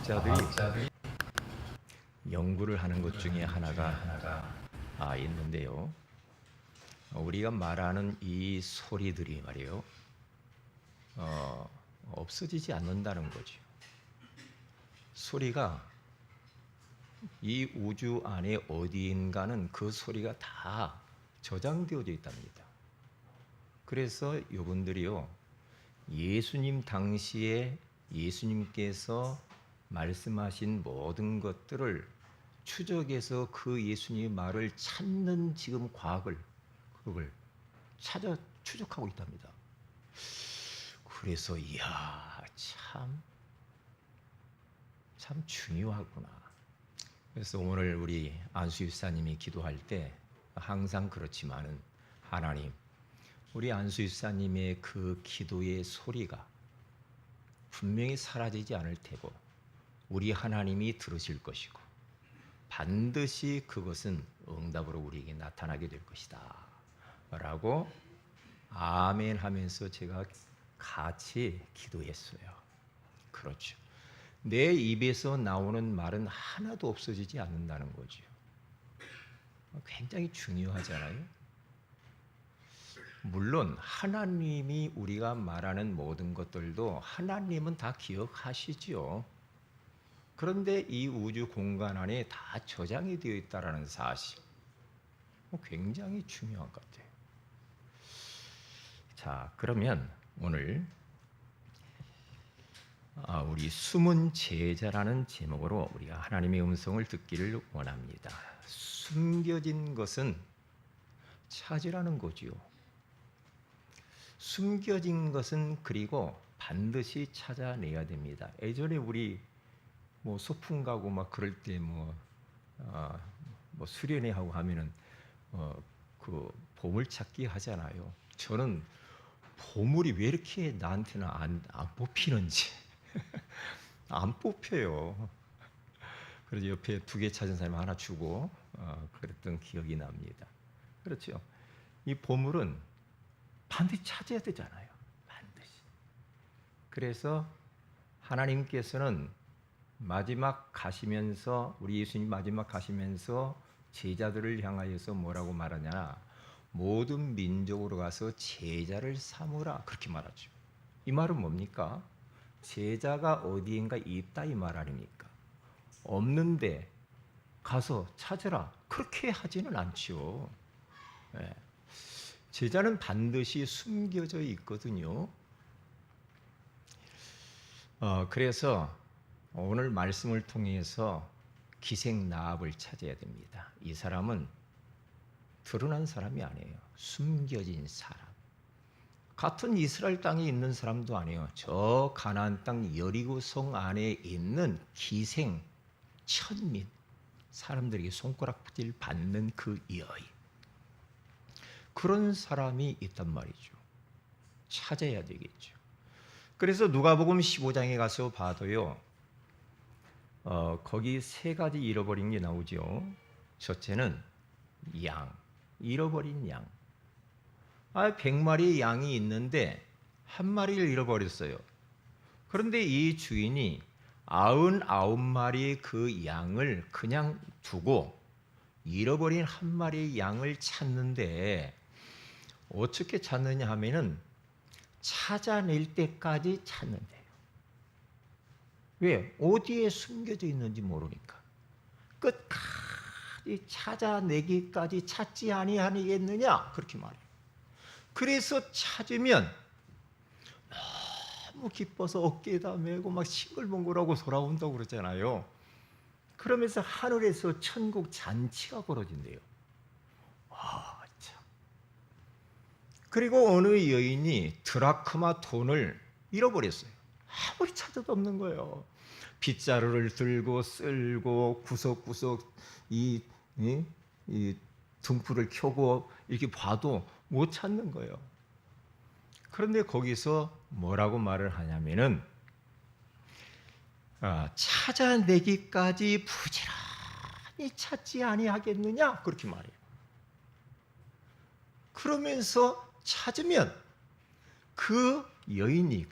과학자들이 연구를 하는 것 중에 하나가 있는데요. 우리가 말하는 이 소리들이 말이에요. 없어지지 않는다는 거죠. 소리가 이 우주 안에 어디인가는 그 소리가 다 저장되어져 있답니다. 그래서 이분들이요, 예수님 당시에 예수님께서 말씀하신 모든 것들을 추적해서 그 예수님의 말을 찾는 지금 과학을 그걸 찾아 추적하고 있답니다. 그래서 이야, 참 중요하구나. 그래서 오늘 우리 안수 집사님이 기도할 때 항상 그렇지만은 하나님, 우리 안수 집사님의 그 기도의 소리가 분명히 사라지지 않을 테고 우리 하나님이 들으실 것이고 반드시 그것은 응답으로 우리에게 나타나게 될 것이다 라고 아멘 하면서 제가 같이 기도했어요. 그렇죠. 내 입에서 나오는 말은 하나도 없어지지 않는다는 거죠. 굉장히 중요하잖아요. 물론 하나님이 우리가 말하는 모든 것들도 하나님은 다 기억하시지요. 그런데 이 우주 공간 안에 다 저장이 되어 있다는 사실, 굉장히 중요한 것 같아요. 자, 그러면 오늘 우리 숨은 제자라는 제목으로 우리가 하나님의 음성을 듣기를 원합니다. 숨겨진 것은 찾으라는 거지요. 숨겨진 것은 그리고 반드시 찾아내야 됩니다. 예전에 우리 소풍 가고 막 그럴 때 수련회 하고 하면은 그 보물찾기 하잖아요. 저는 보물이 왜 이렇게 나한테는 안 뽑히는지 안 뽑혀요. 그래서 옆에 2개 찾은 사람 하나 주고 그랬던 기억이 납니다. 그렇죠. 이 보물은 반드시 찾아야 되잖아요. 반드시. 그래서 하나님께서는 마지막 가시면서 우리 예수님 마지막 가시면서 제자들을 향하여서 뭐라고 말하냐? 모든 민족으로 가서 제자를 삼으라 그렇게 말하죠. 이 말은 뭡니까? 제자가 어디인가 있다 이 말 아닙니까? 없는데 가서 찾으라 그렇게 하지는 않죠. 네. 제자는 반드시 숨겨져 있거든요. 그래서 오늘 말씀을 통해서 기생나합을 찾아야 됩니다. 이 사람은 드러난 사람이 아니에요. 숨겨진 사람. 같은 이스라엘 땅에 있는 사람도 아니에요. 저 가나안 땅 여리고성 안에 있는 기생, 천민, 사람들에게 손가락질 받는 그 여인. 그런 사람이 있단 말이죠. 찾아야 되겠죠. 그래서 누가복음 15장에 가서 봐도요. 거기 3가지 잃어버린 게 나오죠. 첫째는 양, 잃어버린 양. 100마리의 양이 있는데 1마리를 잃어버렸어요. 그런데 이 주인이 99마리의 그 양을 그냥 두고 잃어버린 1마리의 양을 찾는데 어떻게 찾느냐 하면은 찾아낼 때까지 찾는데요. 왜? 어디에 숨겨져 있는지 모르니까. 끝까지 찾아내기까지 찾지 아니하겠느냐? 그렇게 말해요. 그래서 찾으면 너무 기뻐서 어깨에다 메고 막 싱글벙글하고 돌아온다고 그러잖아요. 그러면서 하늘에서 천국 잔치가 벌어진대요. 와, 참. 그리고 어느 여인이 드라크마 돈을 잃어버렸어요. 아무리 찾아도 없는 거예요. 빗자루를 들고 쓸고 구석구석 이 등불을 켜고 이렇게 봐도 못 찾는 거예요. 그런데 거기서 뭐라고 말을 하냐면은 찾아내기까지 부지런히 찾지 아니하겠느냐 그렇게 말해요. 그러면서 찾으면 그 여인이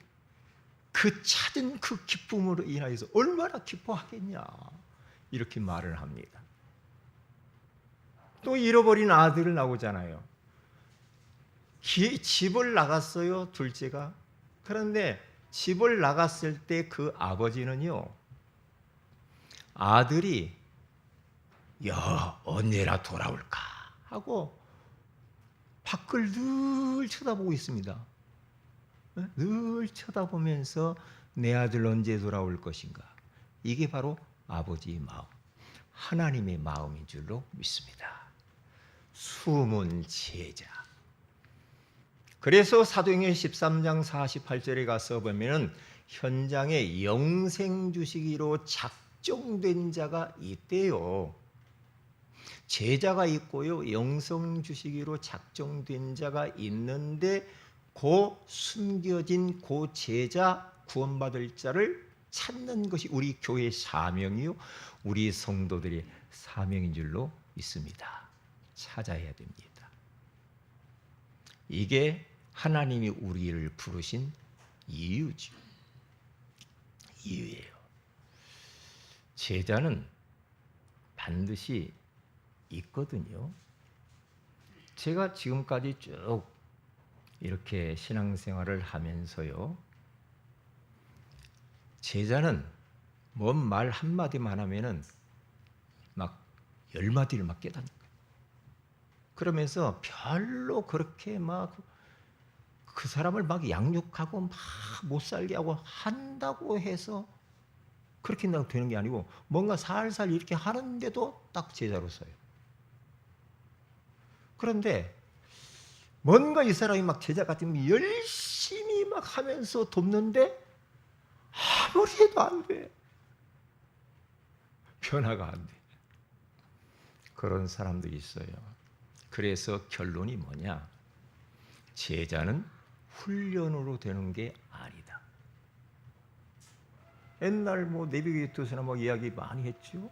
그 찾은 그 기쁨으로 인하여서 얼마나 기뻐하겠냐 이렇게 말을 합니다. 또 잃어버린 아들을 나오잖아요. 집을 나갔어요, 둘째가. 그런데 집을 나갔을 때 그 아버지는요, 아들이 야 언제나 돌아올까 하고 밖을 늘 쳐다보고 있습니다. 늘 쳐다보면서 내 아들 언제 돌아올 것인가. 이게 바로 아버지의 마음, 하나님의 마음인 줄로 믿습니다. 숨은 제자. 그래서 사도행전 13장 48절에 가서 보면은 현장에 영생 주시기로 작정된 자가 있대요. 제자가 있고요, 영생 주시기로 작정된 자가 있는데 그 숨겨진 그 제자 구원받을 자를 찾는 것이 우리 교회의 사명이요, 우리 성도들의 사명인 줄로 믿습니다. 찾아야 됩니다. 이게 하나님이 우리를 부르신 이유죠. 이유예요. 제자는 반드시 있거든요. 제가 지금까지 쭉 이렇게 신앙생활을 하면서요, 제자는 뭔 말 한마디만 하면은 막 10마디를 막 깨닫는 거예요. 그러면서 별로 그렇게 막 그 사람을 막 양육하고 막 못 살게 하고 한다고 해서 그렇게 되는 게 아니고 뭔가 살살 이렇게 하는데도 딱 제자로 서요. 그런데 뭔가 이 사람이 막 제자 같으면 열심히 막 하면서 돕는데 아무리 해도 안 돼. 변화가 안 돼. 그런 사람들이 있어요. 그래서 결론이 뭐냐? 제자는 훈련으로 되는 게 아니다. 옛날 뭐 내비게이터에서나 뭐 이야기 많이 했죠.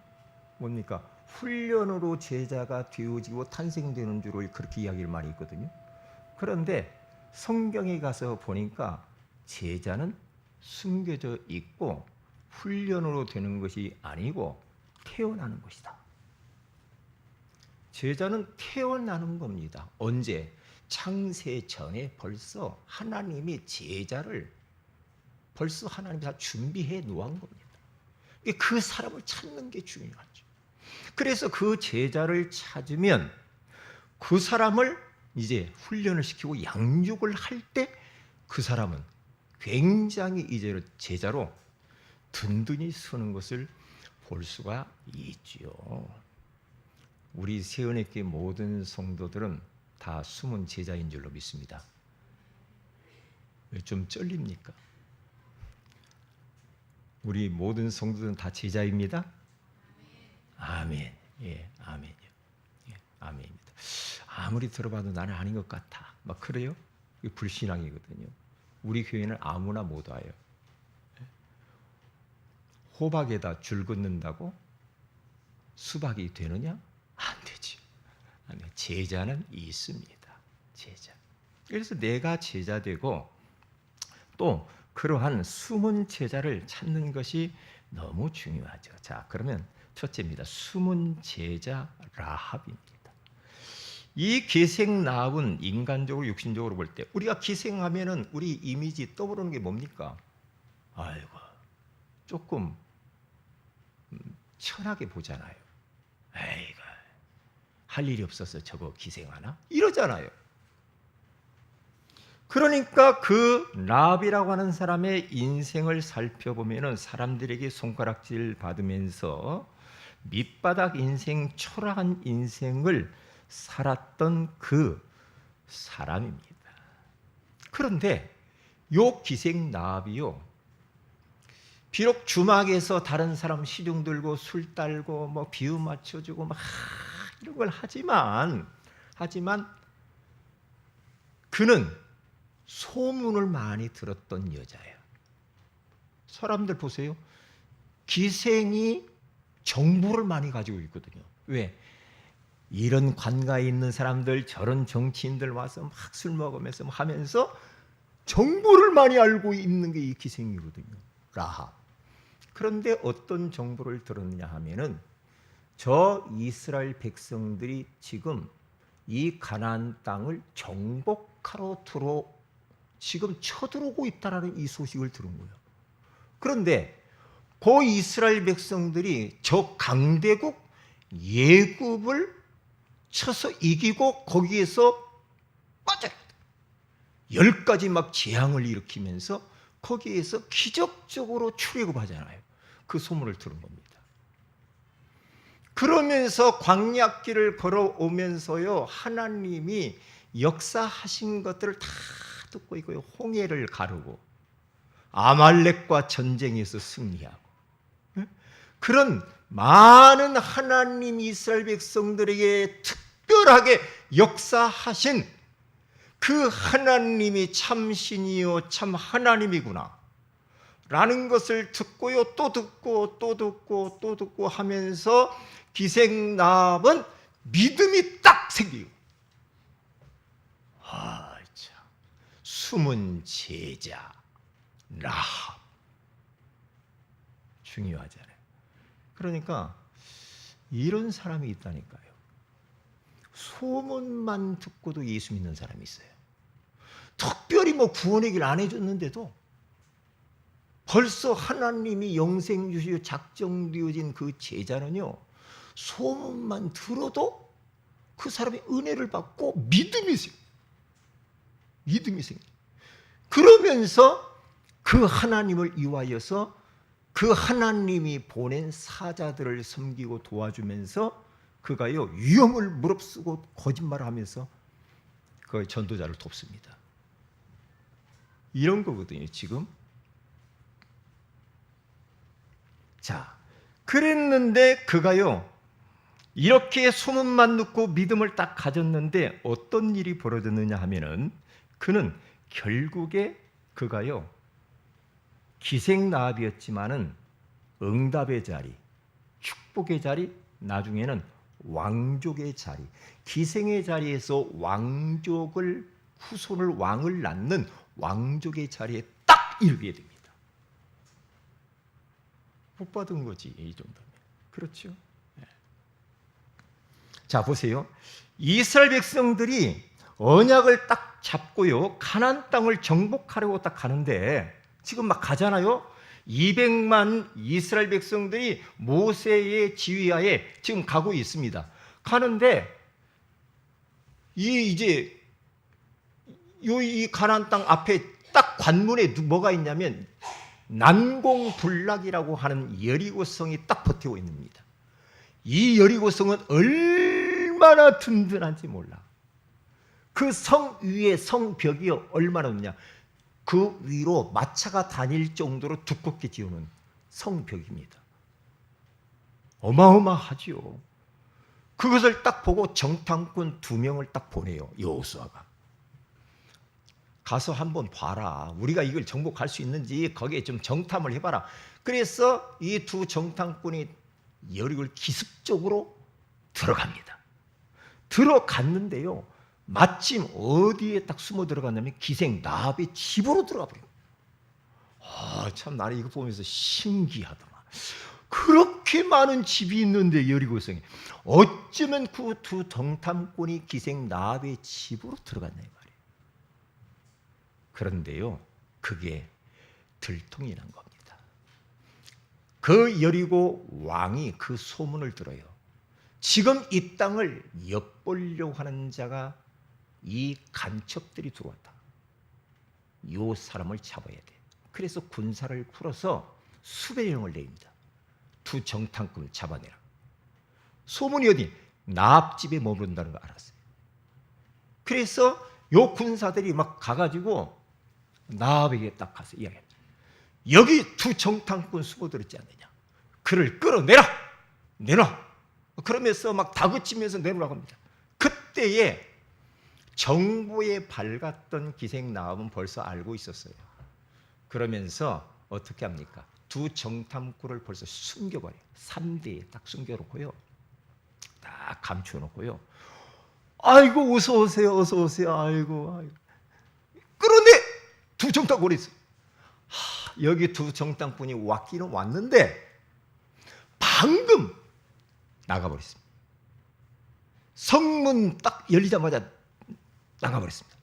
뭡니까? 훈련으로 제자가 되어지고 탄생되는 줄을 그렇게 이야기를 많이 했거든요. 그런데 성경에 가서 보니까 제자는 숨겨져 있고 훈련으로 되는 것이 아니고 태어나는 것이다. 제자는 태어나는 겁니다. 언제? 창세 전에 벌써 하나님이 제자를 벌써 하나님이 다 준비해 놓은 겁니다. 그 사람을 찾는 게 중요하죠. 그래서 그 제자를 찾으면 그 사람을 이제 훈련을 시키고 양육을 할 때 그 사람은 굉장히 이제 제자로 든든히 서는 것을 볼 수가 있지요. 우리 세은의교회 모든 성도들은 다 숨은 제자인 줄로 믿습니다. 좀 쩔립니까? 우리 모든 성도들은 다 제자입니다. 아멘. 예, 아멘이요. 예, 아멘입니다. 아무리 들어봐도 나는 아닌 것 같아. 막 그래요? 이게 불신앙이거든요. 우리 교회는 아무나 못 와요. 호박에다 줄 긋는다고 수박이 되느냐? 안 되지. 제자는 있습니다. 제자. 그래서 내가 제자 되고 또 그러한 숨은 제자를 찾는 것이 너무 중요하죠. 자, 그러면 첫째입니다. 숨은 제자 라합입니다. 이 기생 라합은 인간적으로 육신적으로 볼 때 우리가 기생하면은 우리 이미지 떠오르는 게 뭡니까? 아이고 조금 천하게 보잖아요. 에이구 할 일이 없어서 저거 기생하나? 이러잖아요. 그러니까 그 라합이라고 하는 사람의 인생을 살펴보면은 사람들에게 손가락질 받으면서 밑바닥 인생, 초라한 인생을 살았던 그 사람입니다. 그런데 요 기생 라합이요, 비록 주막에서 다른 사람 시중 들고 술 딸고 뭐 비유 맞춰주고 막 이런 걸 하지만 그는 소문을 많이 들었던 여자예요. 사람들 보세요. 기생이 정보를 많이 가지고 있거든요. 왜? 이런 관가에 있는 사람들, 저런 정치인들 와서 막 술 먹으면서 하면서 정보를 많이 알고 있는 게 이 기생이거든요. 라합. 그런데 어떤 정보를 들었냐 하면은 저 이스라엘 백성들이 지금 이 가나안 땅을 정복하러 지금 쳐들어오고 있다라는 이 소식을 들은 거예요. 그런데 그 이스라엘 백성들이 저 강대국 예굽을 쳐서 이기고 거기에서 빠져야 돼. 10가지 막 재앙을 일으키면서 거기에서 기적적으로 출애굽하잖아요. 그 소문을 들은 겁니다. 그러면서 광야길을 걸어오면서요, 하나님이 역사하신 것들을 다 듣고 있고요. 홍해를 가르고 아말렉과 전쟁에서 승리하고 그런 많은 하나님 이스라엘 백성들에게 특별하게 역사하신 그 하나님이 참 신이요 참 하나님이구나 라는 것을 듣고요, 또 듣고 또 듣고 또 듣고 하면서 기생나합은 믿음이 딱 생기고, 참 숨은 제자 라합 중요하잖아요. 그러니까 이런 사람이 있다니까요. 소문만 듣고도 예수 믿는 사람이 있어요. 특별히 뭐 구원의 길 안 해줬는데도 벌써 하나님이 영생 주시고 작정되어진 그 제자는요, 소문만 들어도 그 사람이 은혜를 받고 믿음이 생겨. 그러면서 그 하나님을 위하여서 그 하나님이 보낸 사자들을 섬기고 도와주면서 그가요, 위험을 무릅쓰고 거짓말을 하면서 그 전도자를 돕습니다. 이런 거거든요, 지금. 자, 그랬는데 그가요, 이렇게 소문만 듣고 믿음을 딱 가졌는데 어떤 일이 벌어졌느냐 하면은 그는 결국에 그가요, 기생나합이었지만은 응답의 자리, 축복의 자리, 나중에는 왕족의 자리, 기생의 자리에서 왕족을 후손을 왕을 낳는 왕족의 자리에 딱 이르게 됩니다. 복 받은 거지, 이 정도면. 그렇죠? 네. 자, 보세요. 이스라엘 백성들이 언약을 딱 잡고요, 가나안 땅을 정복하려고 딱 가는데 지금 막 가잖아요. 200만 이스라엘 백성들이 모세의 지휘하에 지금 가고 있습니다. 가는데 이 가나안 땅 앞에 딱 관문에 뭐가 있냐면 난공불락이라고 하는 여리고성이 딱 버티고 있습니다. 이 여리고성은 얼마나 든든한지 몰라. 그 성 위에 성벽이 얼마나 높냐. 그 위로 마차가 다닐 정도로 두껍게 지어놓은 성벽입니다. 어마어마하지요. 그것을 딱 보고 정탐꾼 2명을 딱 보내요, 여호수아가. 가서 한번 봐라. 우리가 이걸 정복할 수 있는지 거기에 좀 정탐을 해봐라. 그래서 이 2 정탐꾼이 여리고를 기습적으로 들어갑니다. 들어갔는데요, 마침 어디에 딱 숨어 들어갔냐면 기생나합의 집으로 들어가 버려요. 참 나는 이거 보면서 신기하더만. 그렇게 많은 집이 있는데 여리고성에 어쩌면 그 2 정탐꾼이 기생나합의 집으로 들어갔냐 이 말이에요. 그런데요, 그게 들통이 난 겁니다. 그 여리고 왕이 그 소문을 들어요. 지금 이 땅을 엿보려고 하는 자가 이 간첩들이 들어왔다. 이 사람을 잡아야 돼. 그래서 군사를 풀어서 수백 명을 내립니다. 2 정탐꾼을 잡아내라. 소문이 어디? 나합집에 머무른다는 거 알았어요. 그래서 요 군사들이 막 가가지고 나합에게 딱 가서 이야기합니다. 여기 2 정탐꾼 숨어들었지 않느냐. 그를 끌어내라. 내놔. 그러면서 막 다그치면서 내놓으라고 합니다. 그때에 정보에 밝았던 기생나합은 벌써 알고 있었어요. 그러면서 어떻게 합니까? 2 정탐꾼을 벌써 숨겨버려요. 3대에 딱 숨겨놓고요, 딱 감춰놓고요. 아이고 어서 오세요, 어서 오세요. 아이고. 그런데 두 정탐꾼이 있어요. 여기 두 정탐꾼이 왔기는 왔는데 방금 나가버렸습니다. 성문 딱 열리자마자 나가버렸습니다.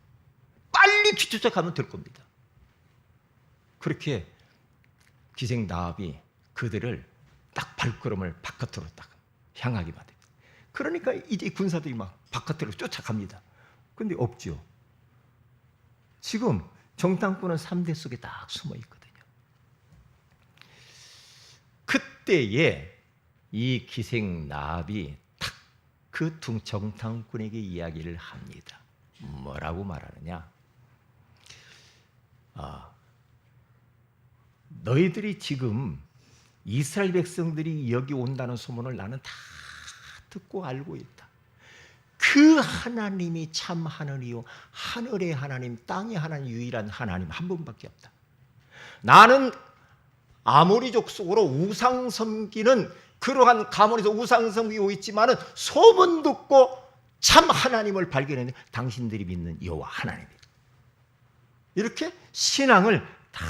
빨리 뒤쫓아가면 될 겁니다. 그렇게 기생 나합이 그들을 딱 발걸음을 바깥으로 딱 향하게 만듭니다. 그러니까 이제 군사들이 막 바깥으로 쫓아갑니다. 근데 없죠. 지금 정탐꾼은 3대 속에 딱 숨어 있거든요. 그때에 이 기생 나합이 딱 그 정탐꾼에게 이야기를 합니다. 뭐라고 말하느냐? 너희들이 지금 이스라엘 백성들이 여기 온다는 소문을 나는 다 듣고 알고 있다. 그 하나님이 참 하늘이요 하늘의 하나님, 땅의 하나님, 유일한 하나님 한 분밖에 없다. 나는 아모리족 속으로 우상 섬기는 그러한 가문에서 우상 섬기고 있지만은 소문 듣고 참 하나님을 발견했는데 당신들이 믿는 여호와 하나님이다. 이렇게 신앙을 다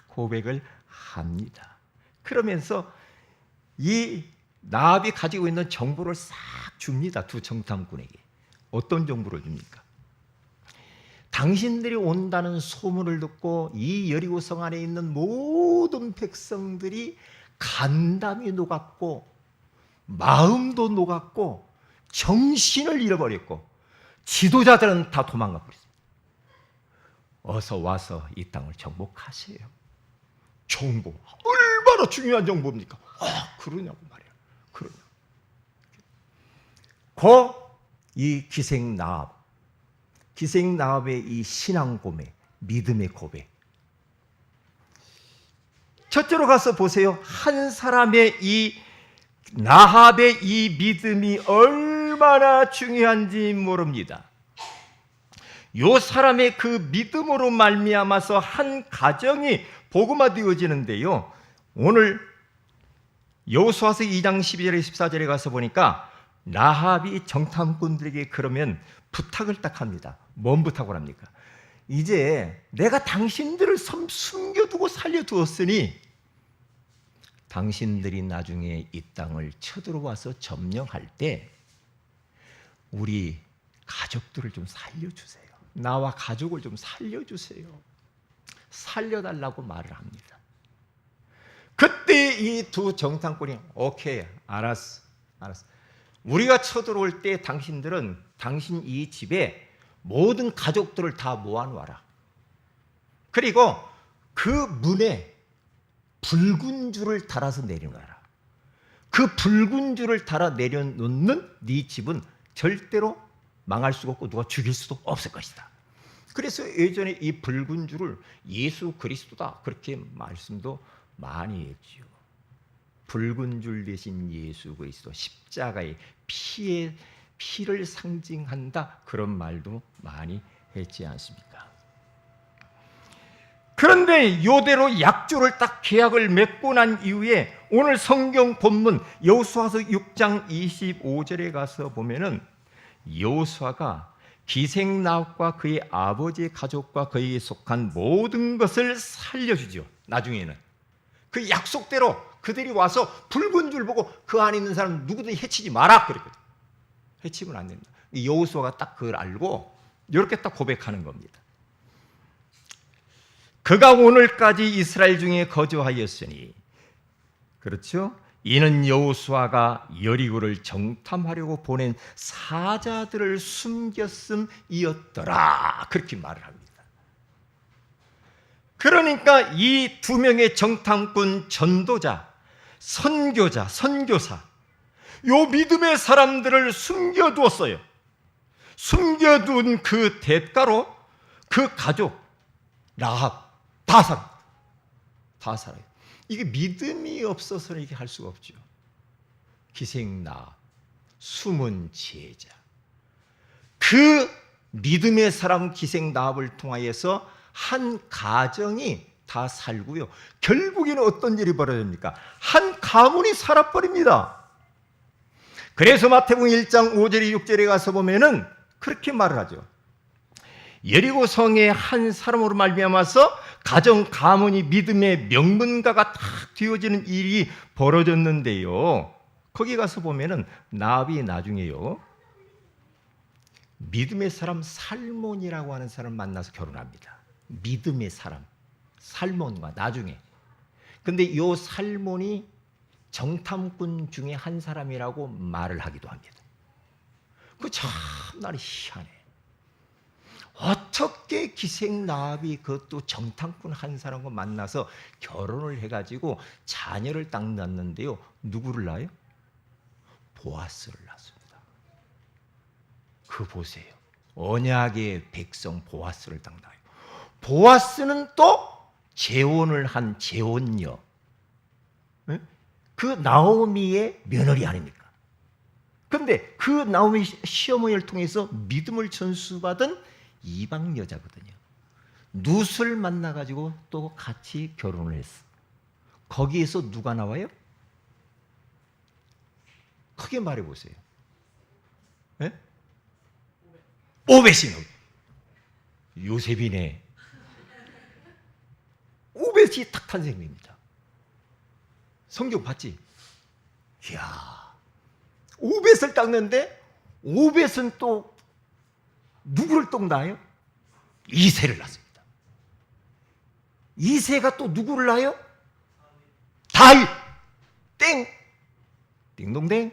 고백을 합니다. 그러면서 이 나합이 가지고 있는 정보를 싹 줍니다. 두 정탐꾼에게. 어떤 정보를 줍니까? 당신들이 온다는 소문을 듣고 이 여리고성 안에 있는 모든 백성들이 간담이 녹았고 마음도 녹았고 정신을 잃어버렸고 지도자들은 다 도망가 버렸습니다. 어서 와서 이 땅을 정복하세요. 정보 얼마나 중요한 정보입니까? 그러냐고 말이야. 그러냐. 이 기생 나합의 이 신앙 고백, 믿음의 고백. 첫째로 가서 보세요. 한 사람의 이 나합의 이 믿음이 얼마나 중요한지 모릅니다. 이 사람의 그 믿음으로 말미암아서 한 가정이 복음화되어지는데요. 오늘 여호수아서 2장 12절에 14절에 가서 보니까 나합이 정탐꾼들에게 그러면 부탁을 딱 합니다. 뭔 부탁을 합니까? 이제 내가 당신들을 숨겨두고 살려두었으니 당신들이 나중에 이 땅을 쳐들어와서 점령할 때 우리 가족들을 좀 살려주세요. 나와 가족을 좀 살려주세요. 살려달라고 말을 합니다. 그때 이 두 정탐꾼이 오케이, 알았어. 우리가 쳐들어올 때 당신들은 당신 이 집에 모든 가족들을 다 모아놓아라. 그리고 그 문에 붉은 줄을 달아서 내려놔라. 그 붉은 줄을 달아 내려놓는 네 집은 절대로 망할 수가 없고 누가 죽일 수도 없을 것이다. 그래서 예전에 이 붉은 줄을 예수 그리스도다 그렇게 말씀도 많이 했지요. 붉은 줄 대신 예수 그리스도 십자가의 피를 상징한다 그런 말도 많이 했지 않습니까? 그런데 이대로 약조를 딱 계약을 맺고 난 이후에 오늘 성경 본문 여호수아서 6장 25절에 가서 보면은 여호수아가 기생나합과 그의 아버지의 가족과 그에게 속한 모든 것을 살려주죠. 나중에는 그 약속대로 그들이 와서 붉은 줄 보고 그 안에 있는 사람 누구든지 해치지 마라 그랬거든. 해치면 안 된다. 여호수아가 딱 그걸 알고 이렇게 딱 고백하는 겁니다. 그가 오늘까지 이스라엘 중에 거주하였으니, 그렇죠? 이는 여호수아가 여리고를 정탐하려고 보낸 사자들을 숨겼음이었더라 그렇게 말을 합니다. 그러니까 이 두 명의 정탐꾼, 전도자, 선교자, 선교사, 요 믿음의 사람들을 숨겨두었어요. 숨겨둔 그 대가로 그 가족 라합 다 살아요. 이게 믿음이 없어서는 이게 할 수가 없죠. 기생나합, 숨은 제자, 그 믿음의 사람 기생나합을 통하여서 한 가정이 다 살고요. 결국에는 어떤 일이 벌어집니까? 한 가문이 살아버립니다. 그래서 마태복음 1장 5절에 6절에 가서 보면은 그렇게 말을 하죠. 여리고 성의 한 사람으로 말미암아서 가정 가문이 믿음의 명문가가 탁 되어지는 일이 벌어졌는데요. 거기 가서 보면은 나합이 나중에요, 믿음의 사람 살몬이라고 하는 사람 만나서 결혼합니다. 믿음의 사람 살몬과 나중에. 근데 이 살몬이 정탐꾼 중에 한 사람이라고 말을 하기도 합니다. 그 참나리 희한해. 어떻게 기생 나합이 그것도 정탐꾼 한 사람과 만나서 결혼을 해가지고 자녀를 딱 낳는데요, 누구를 낳아요? 보아스를 낳습니다. 그 보세요, 언약의 백성 보아스를 딱 낳아요. 보아스는 또 재혼을 한 재혼녀, 그 나오미의 며느리 아닙니까? 그런데 그 나오미 시어머니를 통해서 믿음을 전수받은 이방 여자거든요. 룻을 만나가지고 또 같이 결혼을 했어. 거기에서 누가 나와요? 크게 말해보세요. 네? 오벳이 나와요. 요셉이네. 오벳이 탁 탄생됩니다. 성경 봤지? 이야, 오벳을 닦는데 오벳은 또 누구를 또 낳아요? 이새를 낳습니다. 이새가 또 누구를 낳아요? 다윗. 땡. 띵동댕.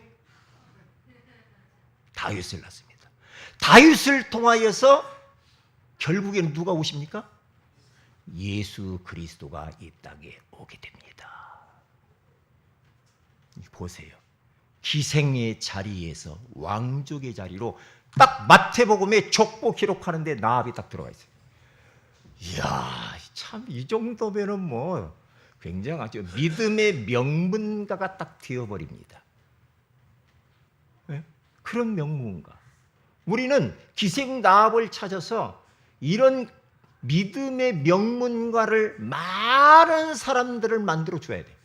다윗을 낳습니다. 다윗을 통하여서 결국에는 누가 오십니까? 예수 그리스도가 이 땅에 오게 됩니다. 보세요. 기생의 자리에서 왕족의 자리로 딱 마태복음에 족보 기록하는데 나합이 딱 들어가 있어요. 이야, 참 이 정도면은 뭐 굉장하죠. 믿음의 명문가가 딱 되어버립니다. 네? 그런 명문가. 우리는 기생 나합을 찾아서 이런 믿음의 명문가를 많은 사람들을 만들어 줘야 돼.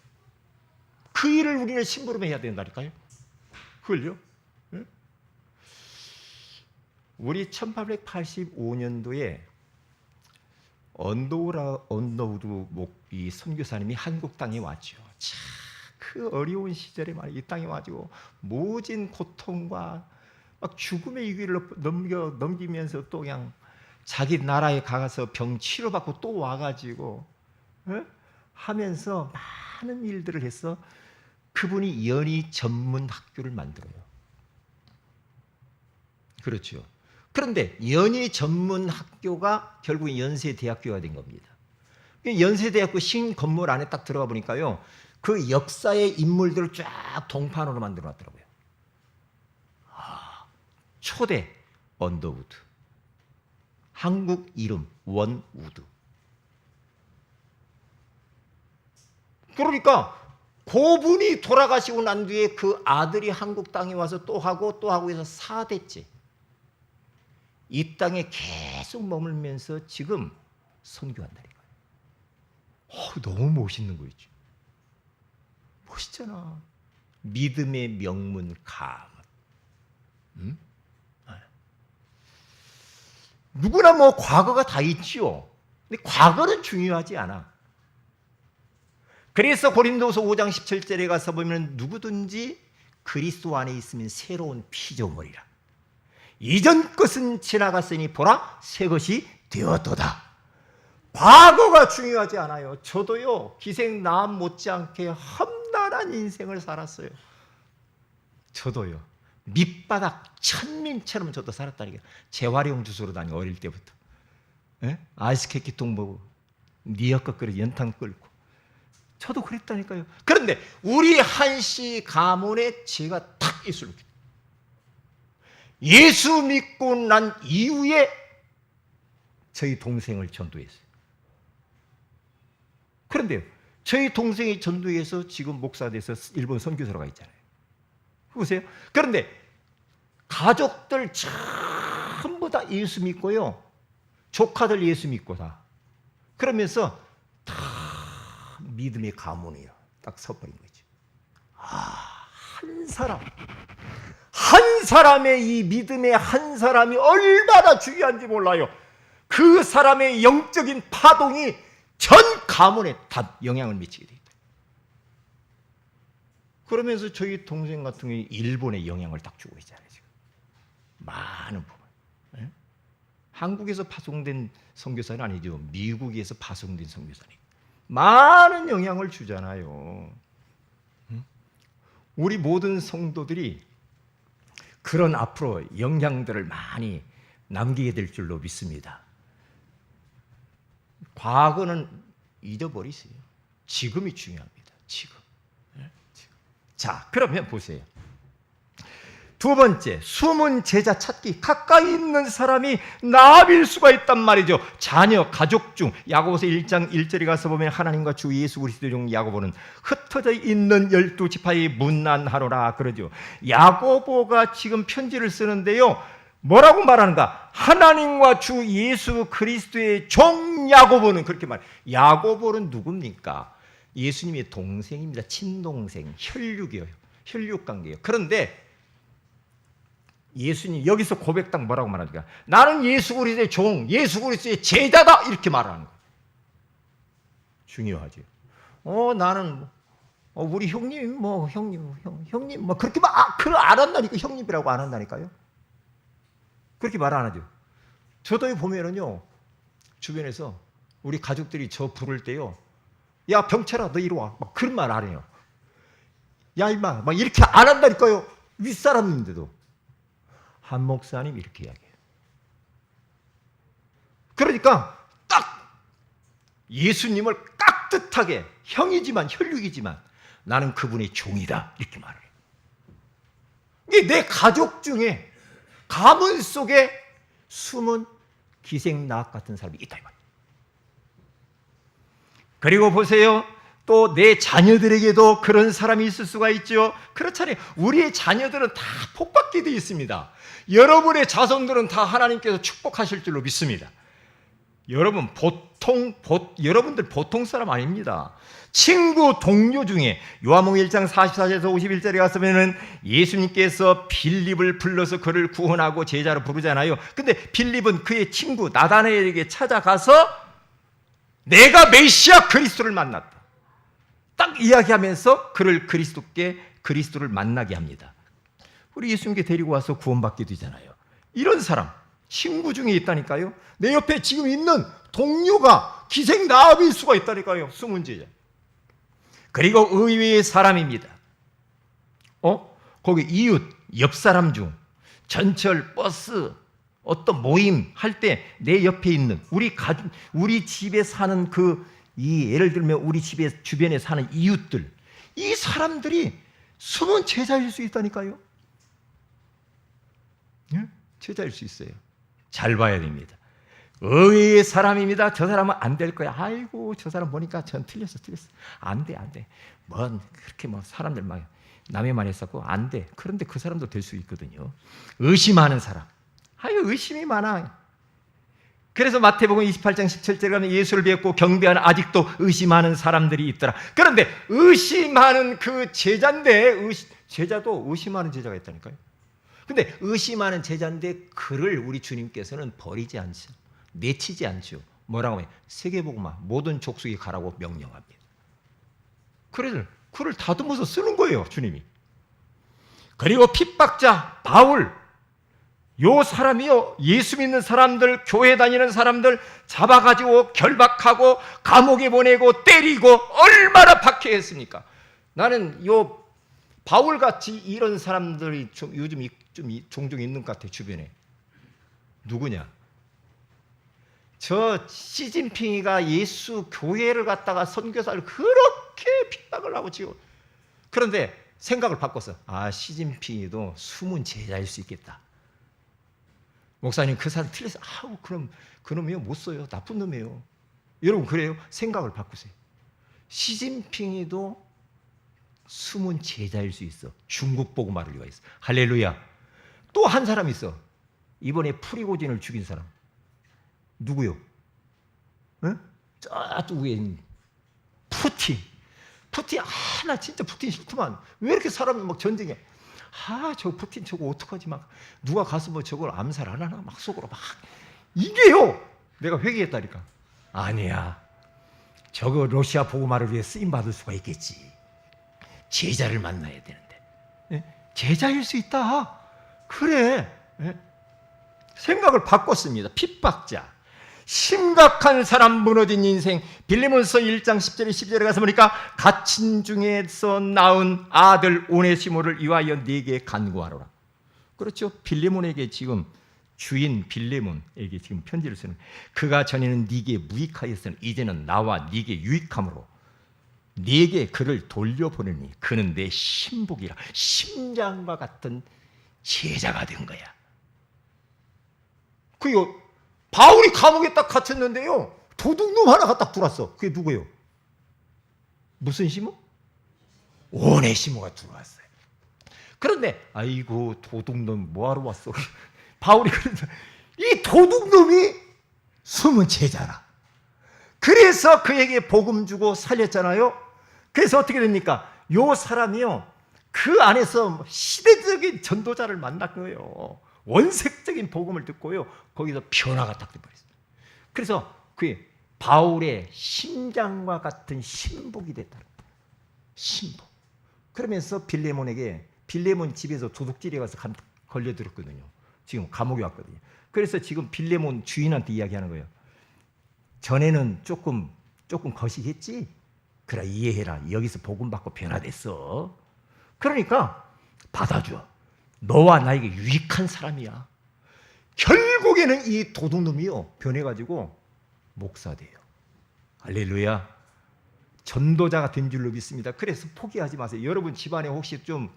그 일을 우리는 심부름해야 된다니까요. 그걸요? 네? 우리 1885년도에 언더우드 이 선교사님이 한국 땅에 왔죠. 참, 그 어려운 시절에 이 땅에 와가지고 모진 고통과 막 죽음의 위기를 넘기면서 또 그냥 자기 나라에 가서 병 치료받고 또 와가지고 하면서 많은 일들을 해서 그분이 연희 전문 학교를 만들어요. 그렇죠. 그런데 연희 전문 학교가 결국 연세대학교가 된 겁니다. 연세대학교 신 건물 안에 딱 들어가 보니까요, 그 역사의 인물들을 쫙 동판으로 만들어 놨더라고요. 초대 언더우드, 한국 이름 원우드. 그러니까 그분이 돌아가시고 난 뒤에 그 아들이 한국 땅에 와서 또 하고 해서 4대째 이 땅에 계속 머물면서 지금 선교한다니까요. 너무 멋있는 거 있죠. 멋있잖아. 믿음의 명문 가문. 응? 누구나 뭐 과거가 다 있지요. 근데 과거는 중요하지 않아. 그래서 고린도서 5장 17절에 가서 보면 누구든지 그리스도 안에 있으면 새로운 피조물이라. 이전 것은 지나갔으니 보라 새 것이 되었도다. 과거가 중요하지 않아요. 저도요, 기생 나합 못지않게 험난한 인생을 살았어요. 저도요, 밑바닥 천민처럼 저도 살았다니까요. 재활용 주소로 다니고 어릴 때부터. 아이스케이킹 보고 니엇것 끓여 연탄 끓고 저도 그랬다니까요. 그런데 우리 한씨 가문에 제가 탁 있을 때 예수 믿고 난 이후에 저희 동생을 전도했어요. 그런데요, 저희 동생이 전도해서 지금 목사 돼서 일본 선교사로 가 있잖아요. 보세요. 그런데 가족들 전부 다 예수 믿고요, 조카들 예수 믿고 다 그러면서 다 믿음의 가문이요 딱 서버린 거죠. 한 사람의 이 믿음의 한 사람이 얼마나 중요한지 몰라요. 그 사람의 영적인 파동이 전 가문에 다 영향을 미치게 돼 있다. 그러면서 저희 동생 같은 경우에 일본에 영향을 딱 주고 있잖아요. 지금 많은 부분. 네? 한국에서 파송된 선교사는 아니죠. 미국에서 파송된 선교사니 많은 영향을 주잖아요. 우리 모든 성도들이 그런 앞으로 영향들을 많이 남기게 될 줄로 믿습니다. 과거는 잊어버리세요. 지금이 중요합니다. 지금. 자, 그러면 보세요. 두 번째, 숨은 제자 찾기. 가까이 있는 사람이 나빌 수가 있단 말이죠. 자녀, 가족 중 야고보서 1장 1절에 가서 보면 하나님과 주 예수 그리스도 중 야고보는 흩어져 있는 12지파의 문난하노라 그러죠. 야고보가 지금 편지를 쓰는데요. 뭐라고 말하는가? 하나님과 주 예수 그리스도의 종 야고보는 그렇게 말해요. 야고보는 누굽니까? 예수님의 동생입니다. 친동생, 혈육이에요. 혈육관계예요. 그런데 예수님 여기서 고백당 뭐라고 말합니까? 나는 예수 그리스도의 종, 예수 그리스도의 제자다 이렇게 말하는 거예요. 중요하죠. 나는 우리 형님 형님 그렇게 안 한다니까. 형님이라고 안 한다니까요. 그렇게 말 안 하죠. 저도 보면은요 주변에서 우리 가족들이 저 부를 때요, 야 병철아 너 이리 와, 막 그런 말 안 해요. 야 임마 막 이렇게 안 한다니까요. 윗사람인데도. 한 목사님 이렇게 이야기해요. 그러니까 딱 예수님을 깍듯하게 형이지만 혈육이지만 나는 그분의 종이다 이렇게 말해요. 이게 내 가족 중에 가문 속에 숨은 기생나악 같은 사람이 있다 이 말이에요. 그리고 보세요. 또 내 자녀들에게도 그런 사람이 있을 수가 있죠. 그렇잖아요. 우리의 자녀들은 다 복받게 되어 있습니다. 여러분의 자손들은 다 하나님께서 축복하실 줄로 믿습니다. 여러분들 보통 사람 아닙니다. 친구, 동료 중에 요한복음 1장 44절에서 51절에 가서면은 예수님께서 빌립을 불러서 그를 구원하고 제자로 부르잖아요. 근데 빌립은 그의 친구 나다나엘에게 찾아가서 내가 메시아 그리스도를 만났다. 딱 이야기하면서 그를 그리스도를 만나게 합니다. 우리 예수님께 데리고 와서 구원받게 되잖아요. 이런 사람 친구 중에 있다니까요. 내 옆에 지금 있는 동료가 기생나합일 수가 있다니까요. 숨은 제자. 그리고 의외의 사람입니다. 거기 이웃, 옆 사람 중 전철, 버스, 어떤 모임 할 때 내 옆에 있는 우리 집에 사는 예를 들면 우리 집에 주변에 사는 이웃들, 이 사람들이 숨은 제자일 수 있다니까요. 예? 제자일 수 있어요. 잘 봐야 됩니다. 의외의 사람입니다. 저 사람은 안 될 거야. 아이고 저 사람 보니까 전 틀렸어. 안 돼. 그렇게 사람들 막 남의 말 했었고 안 돼. 그런데 그 사람도 될 수 있거든요. 의심하는 사람. 의심이 많아. 그래서 마태복음 28장 17절에 가면 예수를 뵙고 경배하는 아직도 의심하는 사람들이 있더라. 그런데 의심하는 그 제자인데 제자도 의심하는 제자가 있다니까요. 근데 의심하는 제자인데 그를 우리 주님께서는 버리지 않죠. 내치지 않죠. 뭐라고 해요? 세계복음화 모든 족속에 가라고 명령합니다. 그래서 그를 다듬어서 쓰는 거예요. 주님이. 그리고 핍박자 바울, 요 사람이요 예수 믿는 사람들, 교회 다니는 사람들 잡아가지고 결박하고 감옥에 보내고 때리고 얼마나 박해했습니까? 나는 요 바울같이 이런 사람들이 요즘 좀 종종 있는 것 같아요. 주변에. 누구냐? 저 시진핑이가 예수 교회를 갖다가 선교사를 그렇게 핍박을 하고 지금. 그런데 생각을 바꿨어. 시진핑이도 숨은 제자일 수 있겠다. 목사님 그 사람 틀렸어. 그럼 그놈이요 못 써요. 나쁜 놈이에요. 여러분 그래요? 생각을 바꾸세요. 시진핑이도 숨은 제자일 수 있어. 중국 복음화를 위하여 있어. 할렐루야. 또 한 사람 있어. 이번에 프리고진을 죽인 사람. 누구요? 응? 저쪽 위에 있는 푸틴. 나 진짜 푸틴 싫구만. 왜 이렇게 사람이 막 전쟁해? 저 푸틴 저거 어떡하지? 막 누가 가서 저걸 암살 안 하나? 막 속으로 막. 이게요. 내가 회개했다니까. 아니야. 저거 러시아 복음화를 위해 쓰임 받을 수가 있겠지. 제자를 만나야 되는데. 예? 제자일 수 있다. 그래. 예? 생각을 바꿨습니다. 핍박자. 심각한 사람 무너진 인생. 빌레몬서 1장 10절에 12절에 가서 보니까 갇힌 중에서 낳은 아들 오네시모를 위하여 네게 간구하노라. 그렇죠. 빌레몬에게 지금 주인 빌레몬에게 지금 편지를 쓰는. 그가 전에는 네게 무익하였으나 이제는 나와 네게 유익함으로 네게 그를 돌려보내니 그는 내 신복이라. 심장과 같은 제자가 된 거야. 그요 바울이 감옥에 딱 갇혔는데요, 도둑놈 하나가 딱 들어왔어. 그게 누구예요? 무슨 시모? 오네시모가 들어왔어요. 그런데 아이고 도둑놈 뭐하러 왔어? 바울이 그래서 이 도둑놈이 숨은 제자라. 그래서 그에게 복음 주고 살렸잖아요. 그래서 어떻게 됩니까? 요 사람이요, 그 안에서 시대적인 전도자를 만난 거예요. 원색적인 복음을 듣고요, 거기서 변화가 딱 돼버렸어요. 그래서 그게 바울의 심장과 같은 신복이 됐다는 거예요. 신복. 그러면서 빌레몬에게, 빌레몬 집에서 도둑질에 가서 걸려들었거든요. 지금 감옥에 왔거든요. 그래서 지금 빌레몬 주인한테 이야기하는 거예요. 전에는 조금 거시했지? 그래, 이해해라. 여기서 복음 받고 변화됐어. 그러니까 받아줘. 너와 나에게 유익한 사람이야. 결국에는 이 도둑놈이요, 변해가지고 목사 돼요. 할렐루야. 전도자가 된 줄로 믿습니다. 그래서 포기하지 마세요. 여러분 집안에 혹시 좀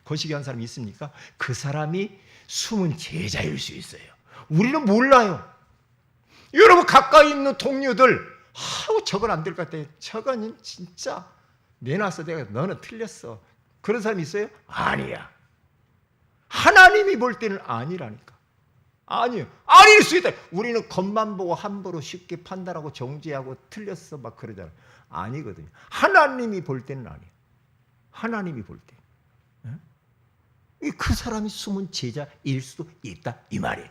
거시기 한 사람이 있습니까? 그 사람이 숨은 제자일 수 있어요. 우리는 몰라요. 여러분 가까이 있는 동료들, 저건 안 될 것 같아. 저건 진짜 내놔서 내가 너는 틀렸어. 그런 사람이 있어요? 아니야. 하나님이 볼 때는 아니라니까. 아니에요. 아닐 수 있다. 우리는 겉만 보고 함부로 쉽게 판단하고 정죄하고 틀렸어 막 그러잖아요. 아니거든요. 하나님이 볼 때는 아니에요. 하나님이 볼 때. 그 사람이 숨은 제자일 수도 있다 이 말이에요.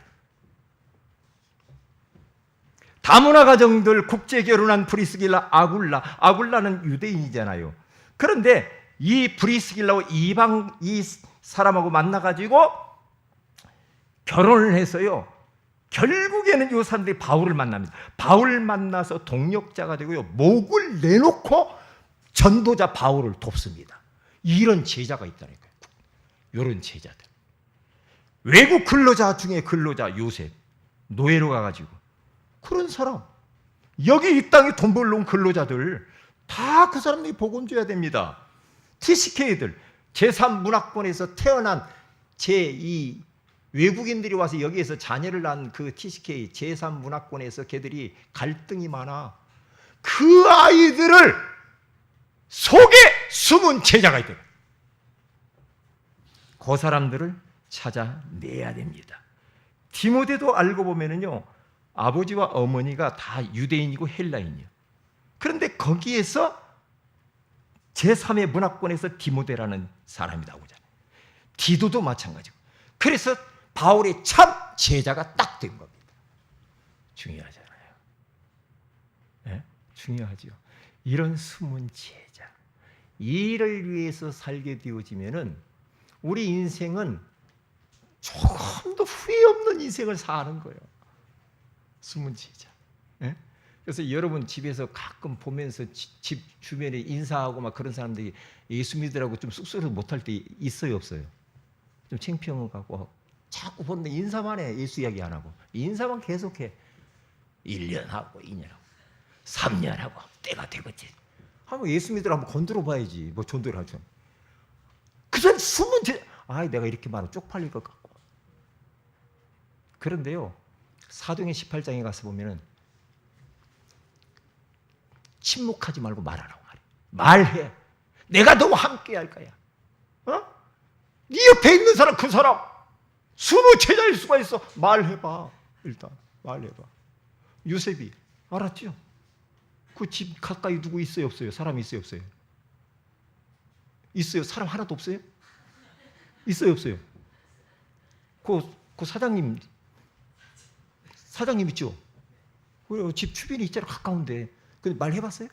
다문화 가정들 국제 결혼한 브리스길라 아굴라는 유대인이잖아요. 그런데 이 브리스길라와 이방 이 사람하고 만나가지고 결혼을 해서요, 결국에는 이 사람들이 바울을 만납니다. 바울 만나서 동력자가 되고요, 목을 내놓고 전도자 바울을 돕습니다. 이런 제자가 있다니까요. 이런 제자들. 외국 근로자 중에 근로자 요셉, 노예로 가가지고 그런 사람, 여기 이 땅에 돈 벌러 온 근로자들 다 그 사람들이 복음 줘야 됩니다. TCK들, 제3문화권에서 태어난 제2 외국인들이 와서 여기에서 자녀를 낳은 그 TCK 제3문화권에서 걔들이 갈등이 많아. 그 아이들을 속에 숨은 제자가 있대요. 그 사람들을 찾아내야 됩니다. 디모데도 알고 보면은요, 아버지와 어머니가 다 유대인이고 헬라인이요. 그런데 거기에서 제3의 문화권에서 디모데라는 사람이 나오잖아요. 디도도 마찬가지고. 그래서 바울의 참 제자가 딱 된 겁니다. 중요하잖아요. 네? 중요하죠. 이런 숨은 제자, 이를 위해서 살게 되어지면은 우리 인생은 조금도 후회 없는 인생을 사는 거예요. 숨은 제자. 네? 그래서 여러분 집에서 가끔 보면서 집 주변에 인사하고 막 그런 사람들이 예수 믿으라고 좀 쑥스러워서 못할 때 있어요, 없어요? 좀 창피한 것 같고 자꾸 보는데 인사만 해. 예수 이야기 안 하고 인사만 계속해. 1년 하고 2년 하고 3년 하고 때가 되겠지. 한번 예수 믿으라 한번 건드려 봐야지. 뭐 전도를 하죠. 그 사람 숨은 제자. 내가 이렇게 말하면 쪽팔릴 것 같고. 그런데요, 사도행전 18장에 가서 보면은 침묵하지 말고 말하라고 말해. 내가 너와 함께 할 거야. 네 옆에 있는 사람, 그 사람 숨은 제자일 수가 있어. 말해봐. 일단 말해봐. 요셉이 알았죠? 그 집 가까이 누구 있어요, 없어요? 사람이 있어요, 없어요? 있어요. 사람 하나도 없어요? 있어요, 없어요? 그 사장님 있죠? 그리고 집 주변이 있잖아, 가까운데. 근데 말해봤어요?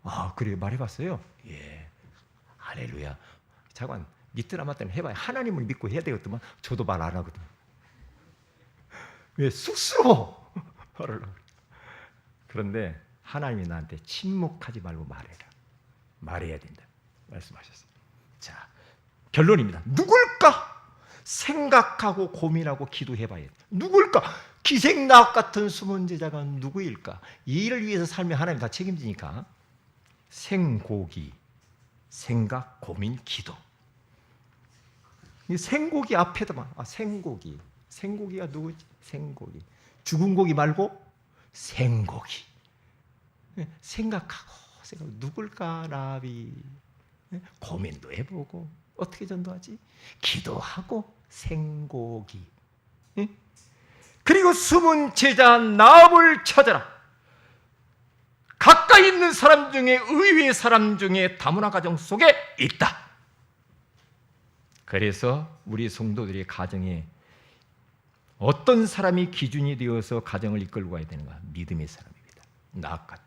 아, 그래요? 말해봤어요? 예. 할렐루야. 잠깐, 믿더라 맞더라 해봐요. 하나님을 믿고 해야 되거든만. 저도 말 안 하거든. 왜? 쑥스러워. 말하려고. 그런데 하나님이 나한테 침묵하지 말고 말해라. 말해야 된다. 말씀하셨어요. 자, 결론입니다. 누굴까? 생각하고 고민하고 기도해봐야 돼. 누굴까? 기생나옥 같은 숨은 제자가 누구일까? 이 일을 위해서 살면 하나님 다 책임지니까. 생고기, 생각, 고민, 기도. 이 생고기 앞에다만, 생고기. 생고기가 누구지? 생고기. 죽은 고기 말고 생고기. 생각하고 누굴까 라비. 고민도 해보고 어떻게 전도하지? 기도하고 생고기. 그리고 숨은 제자 나업을 찾아라. 가까이 있는 사람 중에, 의외의 사람 중에 다문화 가정 속에 있다. 그래서 우리 성도들의 가정에 어떤 사람이 기준이 되어서 가정을 이끌고 가야 되는가? 믿음의 사람입니다. 나악 같은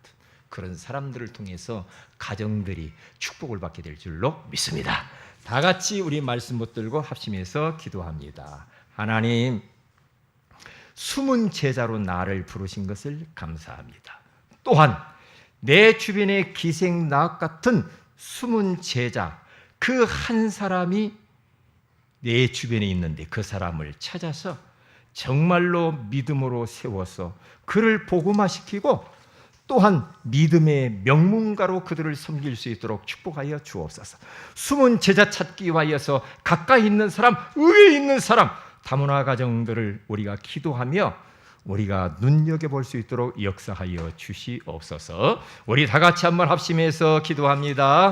그런 사람들을 통해서 가정들이 축복을 받게 될 줄로 믿습니다. 다 같이 우리 말씀 붙들고 합심해서 기도합니다. 하나님, 숨은 제자로 나를 부르신 것을 감사합니다. 또한 내 주변에 기생 나악 같은 숨은 제자, 그 한 사람이 내 주변에 있는데 그 사람을 찾아서 정말로 믿음으로 세워서 그를 복음화시키고 또한 믿음의 명문가로 그들을 섬길 수 있도록 축복하여 주옵소서. 숨은 제자 찾기 위하여서 가까이 있는 사람, 의외에 있는 사람, 다문화 가정들을 우리가 기도하며 우리가 눈여겨볼 수 있도록 역사하여 주시옵소서. 우리 다 같이 한번 합심해서 기도합니다.